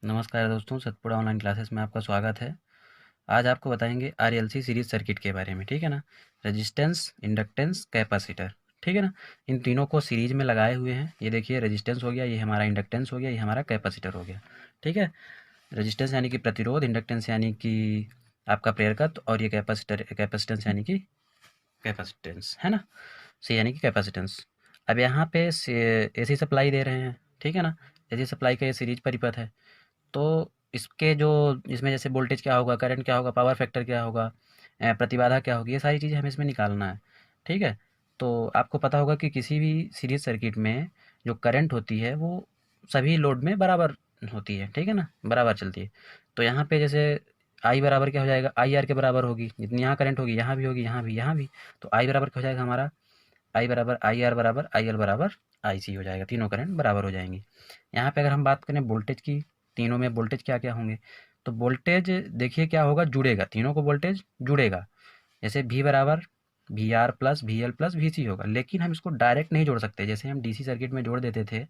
नमस्कार दोस्तों, Satpura online classes में आपका स्वागत है। आज आपको बताएंगे आरएलसी सीरीज सर्किट के बारे में, ठीक है ना। रेजिस्टेंस, इंडक्टेंस, कैपेसिटर, ठीक है ना। इन तीनों को सीरीज में लगाए हुए हैं। ये देखिए, रेजिस्टेंस हो गया, ये हमारा इंडक्टेंस हो गया, ये हमारा कैपेसिटर हो गया, ठीक है। रेजिस्टेंस यानी कि प्रतिरोध, इंडक्टेंस यानी कि आपका प्रेरकत्व, और ये कैपेसिटेंस यानी कि कैपेसिटेंस, है ना। सी यानी कि कैपेसिटेंस। अब यहाँ पे एसी सप्लाई दे रहे हैं, ठीक है ना। एसी सप्लाई का ये सीरीज परिपथ है। तो इसके जो इसमें जैसे वोल्टेज क्या होगा, करंट क्या होगा, पावर फैक्टर क्या होगा, प्रतिबाधा क्या होगी, ये सारी चीज़ें हमें इसमें निकालना है, ठीक है। तो आपको पता होगा कि किसी भी सीरीज सर्किट में जो करंट होती है वो सभी लोड में बराबर होती है, ठीक है ना, बराबर चलती है। तो यहाँ पे जैसे आई बराबर क्या हो जाएगा, आई आर के बराबर होगी। जितनी यहाँ करंट होगी यहाँ भी होगी, यहाँ भी, यहाँ भी। तो आई बराबर क्या हो जाएगा हमारा, आई बराबर आई आर बराबर आई एल बराबर आई सी हो जाएगा। तीनों करंट बराबर हो जाएंगी। यहाँ पे अगर हम बात करें वोल्टेज की, तीनों में वोल्टेज क्या क्या होंगे, तो वोल्टेज देखिए क्या होगा, जुड़ेगा, तीनों को वोल्टेज जुड़ेगा। जैसे वी बराबर V R plus V L plus V C होगा। लेकिन हम इसको डायरेक्ट नहीं जोड़ सकते, जैसे हम डीसी सर्किट में जोड़ देते थे,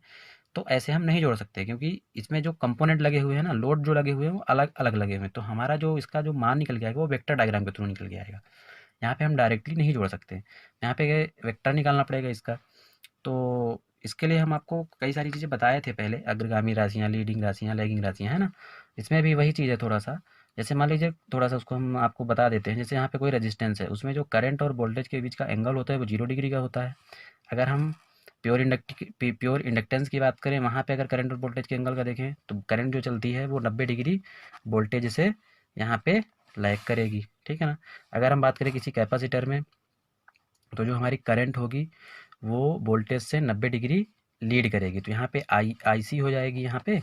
तो ऐसे हम नहीं जोड़ सकते, क्योंकि इसमें जो कंपोनेंट लगे हुए हैं ना, लोड जो लगे हुए हैं वो अलग अलग लगे हुए हैं। तो हमारा जो इसका जो मान निकल के आएगा वो वेक्टर डायग्राम के थ्रू निकल के आएगा। यहाँ पे हम डायरेक्टली नहीं जोड़ सकते, यहाँ पे वेक्टर निकालना पड़ेगा इसका। तो इसके लिए हम आपको कई सारी चीज़ें बताए थे पहले, अग्रगामी राशियाँ, लीडिंग राशियाँ, लैगिंग राशियाँ, है ना। इसमें भी वही चीज़ है थोड़ा सा। जैसे मान लीजिए थोड़ा सा उसको हम आपको बता देते हैं। जैसे यहाँ पे कोई रेजिस्टेंस है, उसमें जो करंट और वोल्टेज के बीच का एंगल होता है वो 0 डिग्री का होता है। अगर हम प्योर इंडक्टेंस की बात करें, वहाँ पे अगर करंट और वोल्टेज के एंगल का देखें, तो करंट जो चलती है वो 90 डिग्री वोल्टेज से यहाँ पे लैग करेगी, ठीक है ना। अगर हम बात करें किसी कैपेसिटर में, तो जो हमारी करंट होगी वो वोल्टेज से 90 डिग्री लीड करेगी। तो यहाँ पे आई सी हो जाएगी यहाँ पे,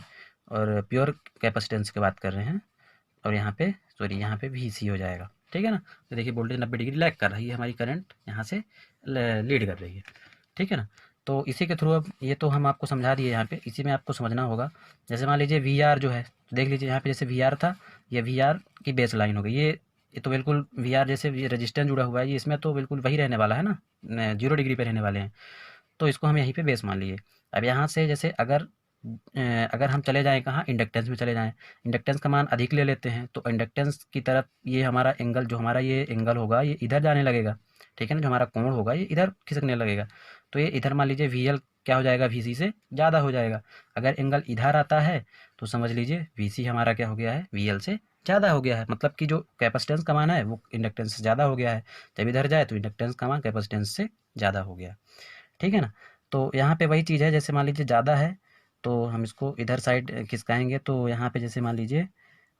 और प्योर कैपेसिटेंस की बात कर रहे हैं। और यहाँ पे सॉरी, यहाँ पे वी सी हो जाएगा, ठीक है ना। तो देखिए वोल्टेज 90 डिग्री लैग कर रही है, हमारी करंट यहाँ से लीड कर रही है, ठीक है ना। तो इसी के थ्रू अब ये तो हम आपको समझा दिए, यहाँ पे इसी में आपको समझना होगा। जैसे मान लीजिए वी आर जो है, तो देख लीजिए यहाँ पे जैसे वी आर था, ये वी आर की बेस लाइन हो गई। ये तो बिल्कुल वी आर जैसे ये रजिस्टेंस जुड़ा हुआ है, ये इसमें तो बिल्कुल वही रहने वाला है ना, 0 डिग्री पे रहने वाले हैं। तो इसको हम यहीं पे बेस मान लिए। अब यहाँ से जैसे अगर हम चले जाएँ कहाँ, इंडक्टेंस में चले जाएँ, इंडक्टेंस का मान अधिक ले लेते हैं, तो इंडक्टेंस की तरफ ये हमारा एंगल, जो हमारा ये एंगल होगा, ये इधर जाने लगेगा, ठीक है ना। जो हमारा कोण होगा ये इधर खिसकने लगेगा। तो ये इधर मान लीजिए वी एल क्या हो जाएगा, वी सी से ज़्यादा हो जाएगा। अगर एंगल इधर आता है तो समझ लीजिए वी सी हमारा क्या हो गया है, वी एल से ज़्यादा हो गया है। मतलब कि जो कैपेसिटेंस का मान है वो इंडक्टेंस से ज़्यादा हो गया है। जब इधर जाए तो इंडक्टेंस का मान कैपेसिटेंस से ज़्यादा हो गया, ठीक है ना। तो यहाँ पे वही चीज़ है, जैसे मान लीजिए ज़्यादा है तो हम इसको इधर साइड खिसकाएंगे। तो यहाँ पे जैसे मान लीजिए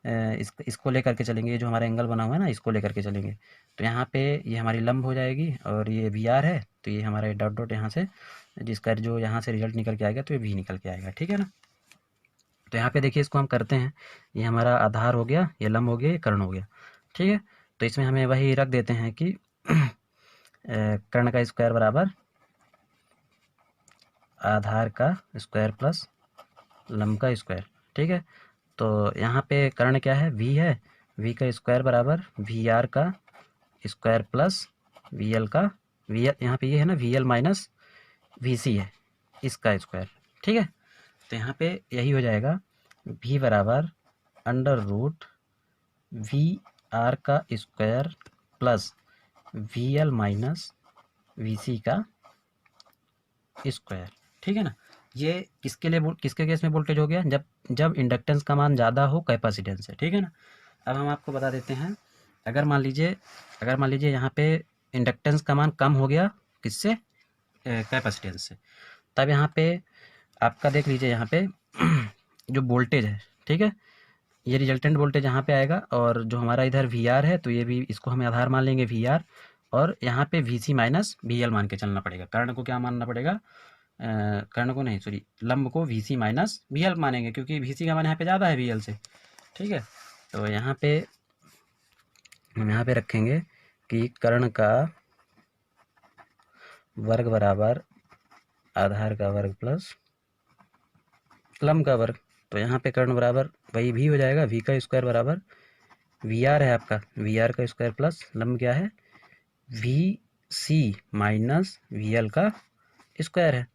इसको लेकर के चलेंगे, ये जो हमारा एंगल बना हुआ है ना, इसको लेकर के चलेंगे। तो यहाँ पे ये हमारी लंब हो जाएगी, और ये वी आर है, तो ये हमारे डॉट डॉट यहाँ से, जिसका जो यहाँ से रिजल्ट निकल के आएगा तो ये वी निकल के आएगा, ठीक है ना। तो यहाँ पे देखिए इसको हम करते हैं, ये हमारा आधार हो गया, ये लंब हो गया, ये कर्ण हो गया, ठीक है। तो इसमें हमें वही रख देते हैं कि कर्ण का स्क्वायर बराबर आधार का स्क्वायर प्लस लंब का स्क्वायर, ठीक है। तो यहाँ पे कर्ण क्या है, वी है, वी का स्क्वायर बराबर वी आर का स्क्वायर प्लस वी एल का, वी एल यहाँ पे ये है ना, वी एल माइनस वी सी है, इसका स्क्वायर, ठीक है। तो यहाँ पे यही हो जाएगा, वी बराबर अंडर रूट वी आर का square plus V L minus V C का स्क्वायर, ठीक है ना। ये किसके केस में वोल्टेज हो गया, जब जब इंडक्टेंस का मान ज़्यादा हो कैपेसिटेंस से, ठीक है ना। अब हम आपको बता देते हैं, अगर मान लीजिए यहाँ पे इंडक्टेंस का मान कम हो गया, किससे, कैपेसिटेंस से, तब यहाँ पे आपका देख लीजिए, यहाँ पे जो वोल्टेज है, ठीक है, ये रिजल्टेंट वोल्टेज यहाँ पे आएगा। और जो हमारा इधर वी आर है, तो ये भी, इसको हमें आधार मान लेंगे वी आर, और यहाँ पे V C minus V L मान के चलना पड़ेगा। कर्ण को क्या मानना पड़ेगा, कर्ण को नहीं, सॉरी, लंब को V C minus V L मानेंगे, क्योंकि वी सी का मान यहाँ पे ज़्यादा है वी एल से, ठीक है। तो यहाँ पे हम यहाँ पे रखेंगे कि कर्ण का वर्ग बराबर आधार का वर्ग प्लस लंब का वर्ग। तो यहाँ पे कर्ण बराबर वही भी हो जाएगा, वी का स्क्वायर बराबर वी आर है आपका, वी आर का स्क्वायर प्लस लंब क्या है, V C minus V L का स्क्वायर है।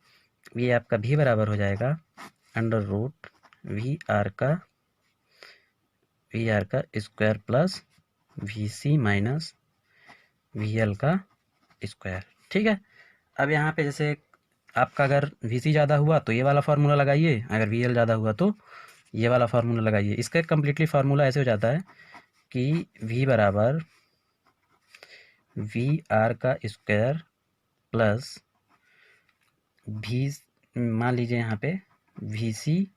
ये आपका भी बराबर हो जाएगा अंडर रूट वी आर का वी आर का square plus V C minus V L का स्क्वायर। ठीक है, अब यहाँ पे जैसे आपका अगर वी सी ज़्यादा हुआ तो ये वाला फार्मूला लगाइए, अगर वी एल ज़्यादा हुआ तो ये वाला फार्मूला लगाइए। इसका एक कम्प्लीटली फार्मूला ऐसे हो जाता है कि वी बराबर वी आर का स्क्वायर प्लस वी, मान लीजिए यहाँ पे V C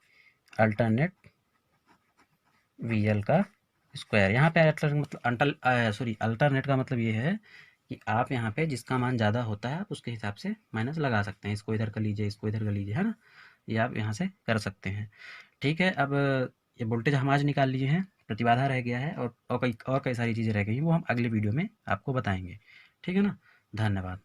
alternate V L का स्क्वायर। यहाँ पे अल्टरनेट का मतलब ये है कि आप यहाँ पे जिसका मान ज़्यादा होता है आप उसके हिसाब से माइनस लगा सकते हैं। इसको इधर कर लीजिए, इसको इधर कर लीजिए, है ना, ये आप यहाँ से कर सकते हैं। ठीक है, अब ये वोल्टेज हम आज निकाल लिए हैं, प्रतिबाधा रह गया है और कई सारी चीज़ें रह गई हैं, वो हम अगले वीडियो में आपको बताएंगे। ठीक है ना, धन्यवाद।